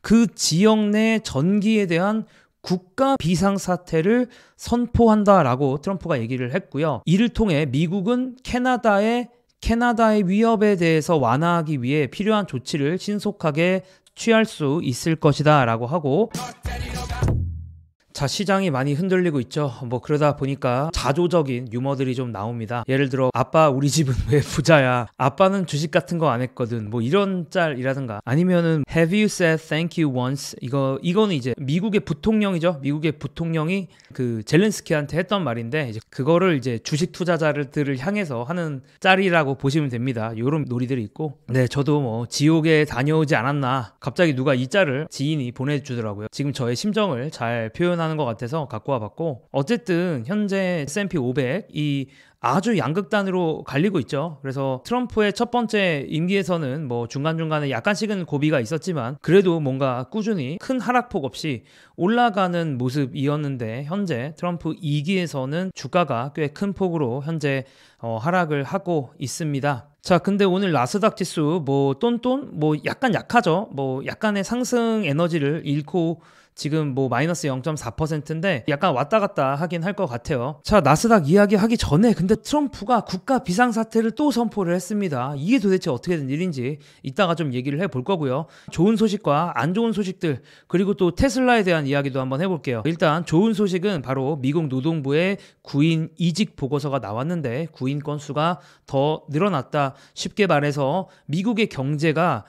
그 지역 내 전기에 대한 국가 비상사태를 선포한다라고 트럼프가 얘기를 했고요. 이를 통해 미국은 캐나다의 위협에 대해서 완화하기 위해 필요한 조치를 신속하게 취할 수 있을 것이다 라고 하고, 자, 시장이 많이 흔들리고 있죠. 뭐 그러다 보니까 자조적인 유머들이 좀 나옵니다. 예를 들어 아빠 우리 집은 왜 부자야, 아빠는 주식 같은 거 안 했거든, 뭐 이런 짤이라든가, 아니면은 Have you said thank you once, 이거는 이제 미국의 부통령이죠. 미국의 부통령이 그 젤렌스키한테 했던 말인데, 이제 그거를 이제 주식 투자자들을 향해서 하는 짤이라고 보시면 됩니다. 이런 놀이들이 있고, 네, 저도 뭐 지옥에 다녀오지 않았나, 갑자기 누가 이 짤을 지인이 보내주더라고요. 지금 저의 심정을 잘 표현하는 것 같아서 갖고 와봤고, 어쨌든 현재 S&P 500이 아주 양극단으로 갈리고 있죠. 그래서 트럼프의 첫 번째 임기에서는 뭐 중간중간에 약간씩은 고비가 있었지만 그래도 뭔가 꾸준히 큰 하락폭 없이 올라가는 모습이었는데, 현재 트럼프 2기에서는 주가가 꽤 큰 폭으로 현재 하락을 하고 있습니다. 자, 근데 오늘 나스닥 지수 뭐 약간 약하죠. 뭐 약간의 상승 에너지를 잃고 지금 뭐 마이너스 0.4%인데 약간 왔다 갔다 하긴 할 것 같아요. 자, 나스닥 이야기하기 전에 근데 트럼프가 국가 비상사태를 또 선포를 했습니다. 이게 도대체 어떻게 된 일인지 이따가 좀 얘기를 해볼 거고요. 좋은 소식과 안 좋은 소식들, 그리고 또 테슬라에 대한 이야기도 한번 해볼게요. 일단 좋은 소식은 바로 미국 노동부의 구인 이직 보고서가 나왔는데, 구인 건수가 더 늘어났다. 쉽게 말해서 미국의 경제가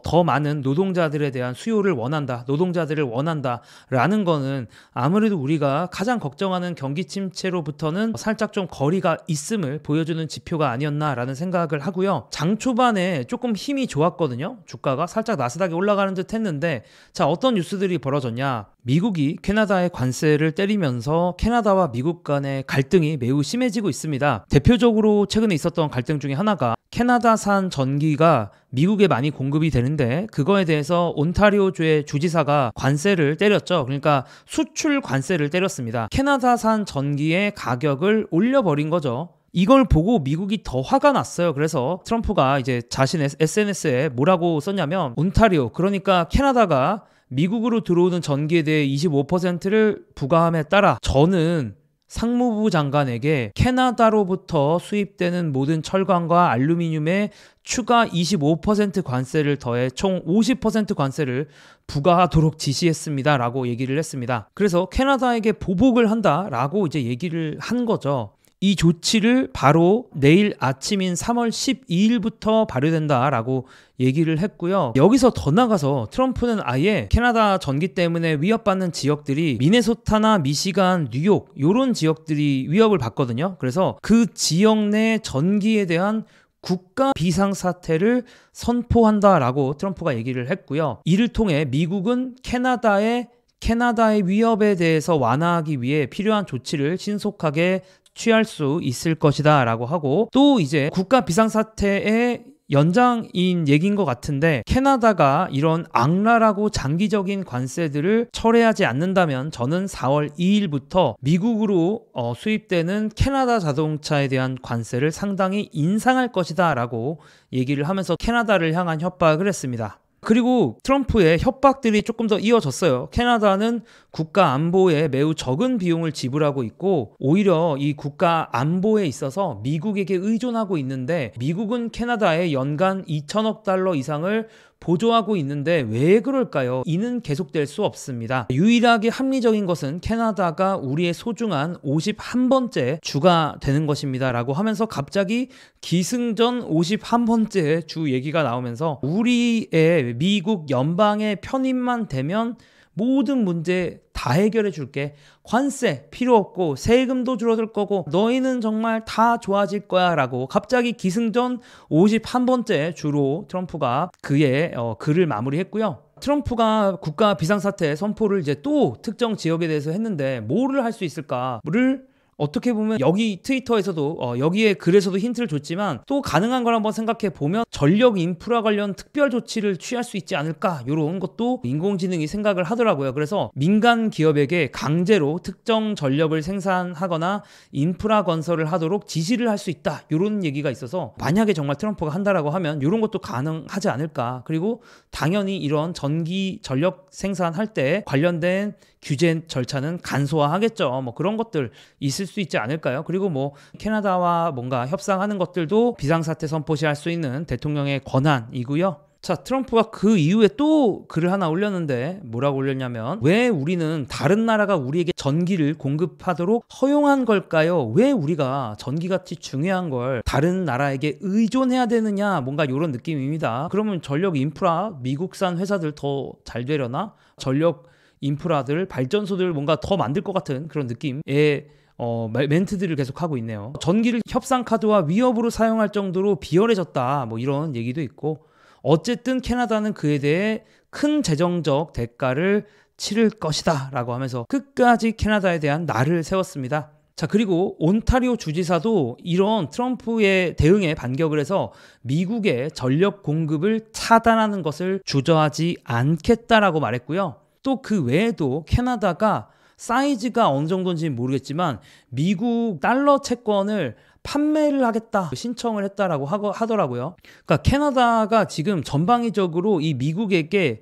더 많은 노동자들에 대한 수요를 원한다, 노동자들을 원한다 라는 거는 아무래도 우리가 가장 걱정하는 경기 침체로부터는 살짝 좀 거리가 있음을 보여주는 지표가 아니었나 라는 생각을 하고요. 장 초반에 조금 힘이 좋았거든요. 주가가 살짝 나스닥이 올라가는 듯 했는데, 자, 어떤 뉴스들이 벌어졌냐. 미국이 캐나다의 관세를 때리면서 캐나다와 미국 간의 갈등이 매우 심해지고 있습니다. 대표적으로 최근에 있었던 갈등 중에 하나가 캐나다산 전기가 미국에 많이 공급이 되는데, 그거에 대해서 온타리오주의 주지사가 관세를 때렸죠. 그러니까 수출 관세를 때렸습니다. 캐나다산 전기의 가격을 올려버린 거죠. 이걸 보고 미국이 더 화가 났어요. 그래서 트럼프가 이제 자신의 SNS에 뭐라고 썼냐면, 온타리오, 그러니까 캐나다가 미국으로 들어오는 전기에 대해 25%를 부과함에 따라 저는 상무부 장관에게 캐나다로부터 수입되는 모든 철강과 알루미늄에 추가 25% 관세를 더해 총 50% 관세를 부과하도록 지시했습니다 라고 얘기를 했습니다. 그래서 캐나다에게 보복을 한다 라고 이제 얘기를 한 거죠. 이 조치를 바로 내일 아침인 3월 12일부터 발효된다라고 얘기를 했고요. 여기서 더 나가서 트럼프는 아예 캐나다 전기 때문에 위협받는 지역들이 미네소타나 미시간, 뉴욕 이런 지역들이 위협을 받거든요. 그래서 그 지역 내 전기에 대한 국가 비상사태를 선포한다라고 트럼프가 얘기를 했고요. 이를 통해 미국은 캐나다의 위협에 대해서 완화하기 위해 필요한 조치를 신속하게 취할 수 있을 것이다 라고 하고, 또 이제 국가 비상사태의 연장인 얘기인 것 같은데, 캐나다가 이런 악랄하고 장기적인 관세들을 철회하지 않는다면 저는 4월 2일부터 미국으로 수입되는 캐나다 자동차에 대한 관세를 상당히 인상할 것이다 라고 얘기를 하면서 캐나다를 향한 협박을 했습니다. 그리고 트럼프의 협박들이 조금 더 이어졌어요. 캐나다는 국가 안보에 매우 적은 비용을 지불하고 있고, 오히려 이 국가 안보에 있어서 미국에게 의존하고 있는데, 미국은 캐나다에 연간 2천억 달러 이상을 보조하고 있는데 왜 그럴까요? 이는 계속될 수 없습니다. 유일하게 합리적인 것은 캐나다가 우리의 소중한 51번째 주가 되는 것입니다 라고 하면서 갑자기 기승전 51번째 주 얘기가 나오면서, 우리의 미국 연방의 편입만 되면 모든 문제 다 해결해 줄게, 관세 필요 없고 세금도 줄어들 거고 너희는 정말 다 좋아질 거야 라고 갑자기 기승전 51번째 주로 트럼프가 그의 글을 마무리했고요. 트럼프가 국가 비상사태 선포를 이제 또 특정 지역에 대해서 했는데 뭐를 할 수 있을까를 어떻게 보면 여기 트위터에서도 여기에 글에서도 힌트를 줬지만 또 가능한 걸 한번 생각해 보면 전력 인프라 관련 특별 조치를 취할 수 있지 않을까, 이런 것도 인공지능이 생각을 하더라고요. 그래서 민간 기업에게 강제로 특정 전력을 생산하거나 인프라 건설을 하도록 지시를 할 수 있다, 이런 얘기가 있어서 만약에 정말 트럼프가 한다라고 하면 이런 것도 가능하지 않을까. 그리고 당연히 이런 전기 전력 생산할 때 관련된 규제 절차는 간소화하겠죠. 뭐 그런 것들 있을 수 있지 않을까요? 그리고 뭐 캐나다와 뭔가 협상하는 것들도 비상사태 선포 시 할 수 있는 대통령의 권한이고요. 자, 트럼프가 그 이후에 또 글을 하나 올렸는데 뭐라고 올렸냐면, 왜 우리는 다른 나라가 우리에게 전기를 공급하도록 허용한 걸까요? 왜 우리가 전기같이 중요한 걸 다른 나라에게 의존해야 되느냐, 뭔가 이런 느낌입니다. 그러면 전력 인프라 미국산 회사들 더 잘 되려나? 전력 인프라들, 발전소들 뭔가 더 만들 것 같은 그런 느낌의 멘트들을 계속하고 있네요. 전기를 협상 카드와 위협으로 사용할 정도로 비열해졌다, 뭐 이런 얘기도 있고, 어쨌든 캐나다는 그에 대해 큰 재정적 대가를 치를 것이다 라고 하면서 끝까지 캐나다에 대한 날을 세웠습니다. 자, 그리고 온타리오 주지사도 이런 트럼프의 대응에 반격을 해서 미국의 전력 공급을 차단하는 것을 주저하지 않겠다라고 말했고요. 또 그 외에도 캐나다가 사이즈가 어느 정도인지는 모르겠지만 미국 달러 채권을 판매를 하겠다 신청을 했다라고 하더라고요. 그러니까 캐나다가 지금 전방위적으로 이 미국에게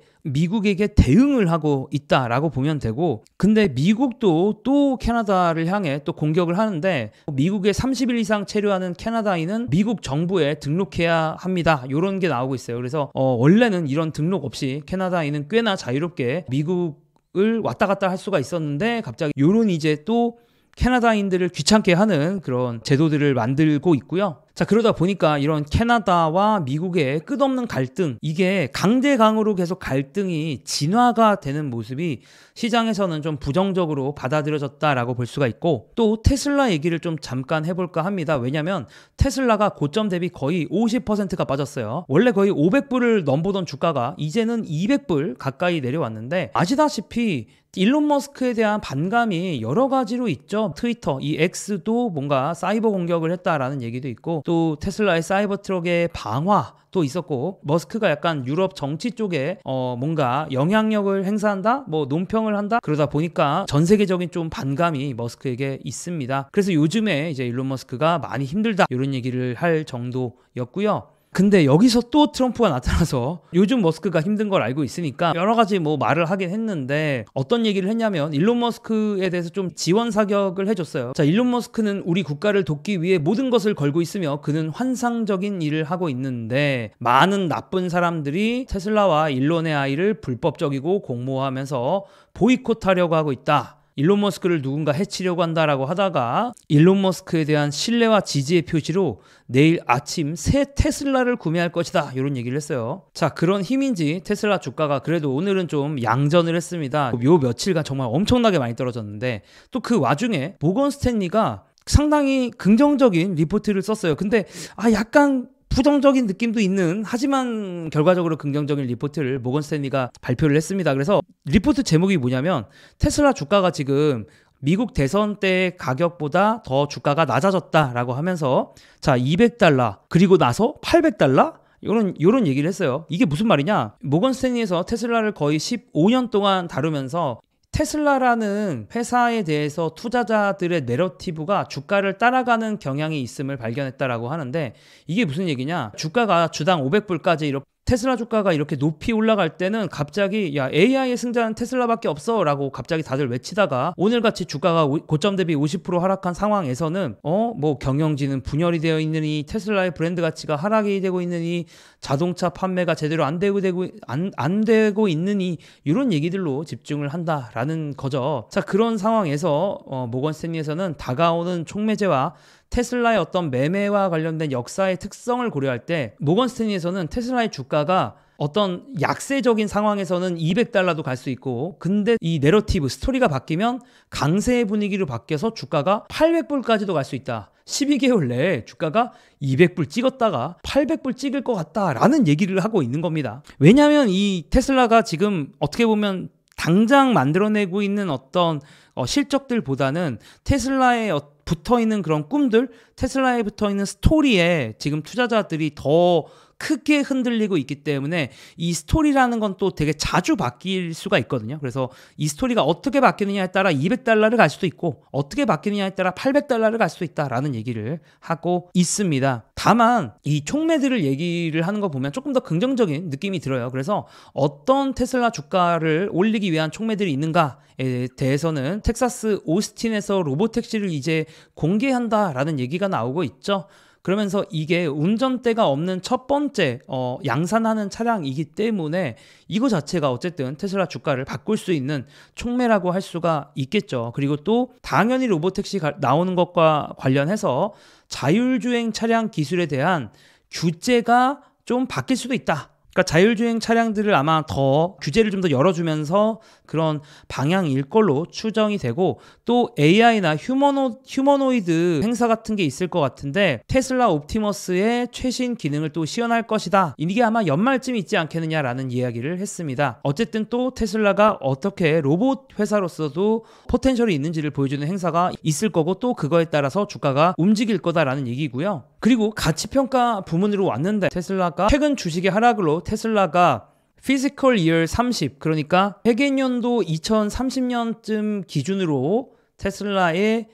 대응을 하고 있다라고 보면 되고, 근데 미국도 또 캐나다를 향해 또 공격을 하는데, 미국에 30일 이상 체류하는 캐나다인은 미국 정부에 등록해야 합니다, 이런 게 나오고 있어요. 그래서 원래는 이런 등록 없이 캐나다인은 꽤나 자유롭게 미국을 왔다 갔다 할 수가 있었는데, 갑자기 이런 이제 또 캐나다인들을 귀찮게 하는 그런 제도들을 만들고 있고요. 자, 그러다 보니까 이런 캐나다와 미국의 끝없는 갈등, 이게 강대강으로 계속 갈등이 진화가 되는 모습이 시장에서는 좀 부정적으로 받아들여졌다라고 볼 수가 있고, 또 테슬라 얘기를 좀 잠깐 해볼까 합니다. 왜냐면 테슬라가 고점 대비 거의 50%가 빠졌어요. 원래 거의 500불을 넘보던 주가가 이제는 200불 가까이 내려왔는데, 아시다시피 일론 머스크에 대한 반감이 여러 가지로 있죠. 트위터, 이 X도 뭔가 사이버 공격을 했다라는 얘기도 있고, 또 테슬라의 사이버 트럭의 방화도 있었고, 머스크가 약간 유럽 정치 쪽에 뭔가 영향력을 행사한다, 뭐 논평을 한다, 그러다 보니까 전 세계적인 좀 반감이 머스크에게 있습니다. 그래서 요즘에 이제 일론 머스크가 많이 힘들다, 이런 얘기를 할 정도였고요. 근데 여기서 또 트럼프가 나타나서 요즘 머스크가 힘든 걸 알고 있으니까 여러 가지 뭐 말을 하긴 했는데, 어떤 얘기를 했냐면 일론 머스크에 대해서 좀 지원 사격을 해줬어요. 자, 일론 머스크는 우리 국가를 돕기 위해 모든 것을 걸고 있으며 그는 환상적인 일을 하고 있는데, 많은 나쁜 사람들이 테슬라와 일론의 아이를 불법적이고 공모하면서 보이콧하려고 하고 있다. 일론 머스크를 누군가 해치려고 한다라고 하다가 일론 머스크에 대한 신뢰와 지지의 표시로 내일 아침 새 테슬라를 구매할 것이다, 이런 얘기를 했어요. 자, 그런 힘인지 테슬라 주가가 그래도 오늘은 좀 양전을 했습니다. 요 며칠간 정말 엄청나게 많이 떨어졌는데, 또 그 와중에 모건 스탠리가 상당히 긍정적인 리포트를 썼어요. 근데 약간 부정적인 느낌도 있는, 하지만 결과적으로 긍정적인 리포트를 모건 스탠리가 발표를 했습니다. 그래서 리포트 제목이 뭐냐면, 테슬라 주가가 지금 미국 대선 때 가격보다 더 주가가 낮아졌다라고 하면서, 자, $200 그리고 나서 $800 이런 얘기를 했어요. 이게 무슨 말이냐? 모건 스탠리에서 테슬라를 거의 15년 동안 다루면서 테슬라라는 회사에 대해서 투자자들의 내러티브가 주가를 따라가는 경향이 있음을 발견했다라고 하는데, 이게 무슨 얘기냐? 주가가 주당 500불까지 이렇게 테슬라 주가가 이렇게 높이 올라갈 때는 갑자기 야, AI의 승자는 테슬라밖에 없어 라고 갑자기 다들 외치다가, 오늘같이 주가가 고점 대비 50% 하락한 상황에서는 뭐 경영진은 분열이 되어 있느니, 테슬라의 브랜드 가치가 하락이 되고 있느니, 자동차 판매가 제대로 안 되고 있느니, 이런 얘기들로 집중을 한다라는 거죠. 자, 그런 상황에서 모건 스탠리에서는 다가오는 촉매제와 테슬라의 어떤 매매와 관련된 역사의 특성을 고려할 때, 모건 스탠리에서는 테슬라의 주가가 어떤 약세적인 상황에서는 $200도 갈 수 있고, 근데 이 내러티브 스토리가 바뀌면 강세의 분위기로 바뀌어서 주가가 $800까지도 갈 수 있다. 12개월 내에 주가가 200불 찍었다가 800불 찍을 것 같다라는 얘기를 하고 있는 겁니다. 왜냐하면 이 테슬라가 지금 어떻게 보면 당장 만들어내고 있는 어떤 실적들보다는 테슬라에 붙어있는 그런 꿈들, 테슬라에 붙어있는 스토리에 지금 투자자들이 더 크게 흔들리고 있기 때문에 이 스토리라는 건 또 되게 자주 바뀔 수가 있거든요. 그래서 이 스토리가 어떻게 바뀌느냐에 따라 $200를 갈 수도 있고 어떻게 바뀌느냐에 따라 $800를 갈 수도 있다라는 얘기를 하고 있습니다. 다만 이 촉매들을 얘기를 하는 거 보면 조금 더 긍정적인 느낌이 들어요. 그래서 어떤 테슬라 주가를 올리기 위한 촉매들이 있는가에 대해서는 텍사스 오스틴에서 로보택시를 이제 공개한다라는 얘기가 나오고 있죠. 그러면서 이게 운전대가 없는 첫 번째 양산하는 차량이기 때문에 이거 자체가 어쨌든 테슬라 주가를 바꿀 수 있는 촉매라고 할 수가 있겠죠. 그리고 또 당연히 로보택시 나오는 것과 관련해서 자율주행 차량 기술에 대한 규제가 좀 바뀔 수도 있다. 그러니까 자율주행 차량들을 아마 더 규제를 좀 더 열어주면서 그런 방향일 걸로 추정이 되고, 또 AI나 휴머노이드 행사 같은 게 있을 것 같은데 테슬라 옵티머스의 최신 기능을 또 시연할 것이다. 이게 아마 연말쯤 있지 않겠느냐라는 이야기를 했습니다. 어쨌든 또 테슬라가 어떻게 로봇 회사로서도 포텐셜이 있는지를 보여주는 행사가 있을 거고, 또 그거에 따라서 주가가 움직일 거다라는 얘기고요. 그리고 가치평가 부문으로 왔는데 테슬라가 최근 주식의 하락으로 테슬라가 피지컬 이어 30, 그러니까 회계연도 2030년쯤 기준으로 테슬라의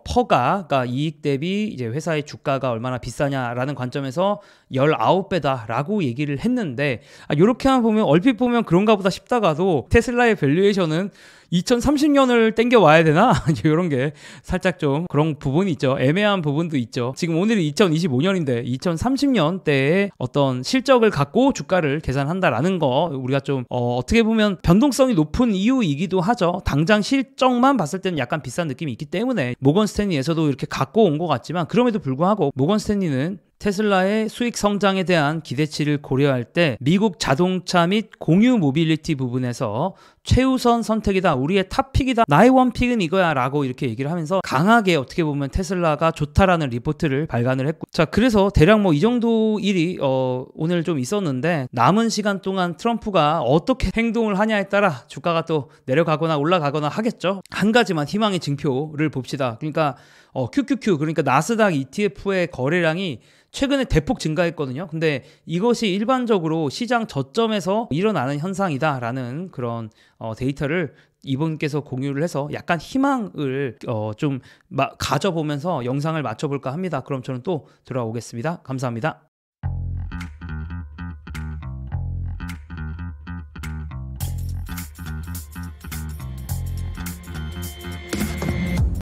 그러니까 이익 대비 이제 회사의 주가가 얼마나 비싸냐라는 관점에서 19배다라고 얘기를 했는데, 이렇게만 보면 얼핏 보면 그런가 보다 싶다가도 테슬라의 밸류에이션은 2030년을 땡겨 와야 되나? 이런 게 살짝 좀 그런 부분이 있죠. 애매한 부분도 있죠. 지금 오늘이 2025년인데 2030년 때의 어떤 실적을 갖고 주가를 계산한다라는 거, 우리가 좀 어떻게 보면 변동성이 높은 이유이기도 하죠. 당장 실적만 봤을 때는 약간 비싼 느낌이 있기 때문에 모건 스탠리에서도 이렇게 갖고 온 것 같지만, 그럼에도 불구하고 모건 스탠리는 테슬라의 수익 성장에 대한 기대치를 고려할 때 미국 자동차 및 공유 모빌리티 부분에서 최우선 선택이다, 우리의 탑픽이다, 나의 원픽은 이거야 라고 이렇게 얘기를 하면서 강하게 어떻게 보면 테슬라가 좋다라는 리포트를 발간을 했고, 자, 그래서 대략 뭐 이 정도 일이 오늘 좀 있었는데, 남은 시간 동안 트럼프가 어떻게 행동을 하냐에 따라 주가가 또 내려가거나 올라가거나 하겠죠. 한 가지만 희망의 징표를 봅시다. 그러니까 QQQ, 그러니까 나스닥 ETF의 거래량이 최근에 대폭 증가했거든요. 근데 이것이 일반적으로 시장 저점에서 일어나는 현상이다라는 그런 데이터를 이분께서 공유를 해서 약간 희망을 좀 가져보면서 영상을 맞춰볼까 합니다. 그럼 저는 또 돌아오겠습니다. 감사합니다.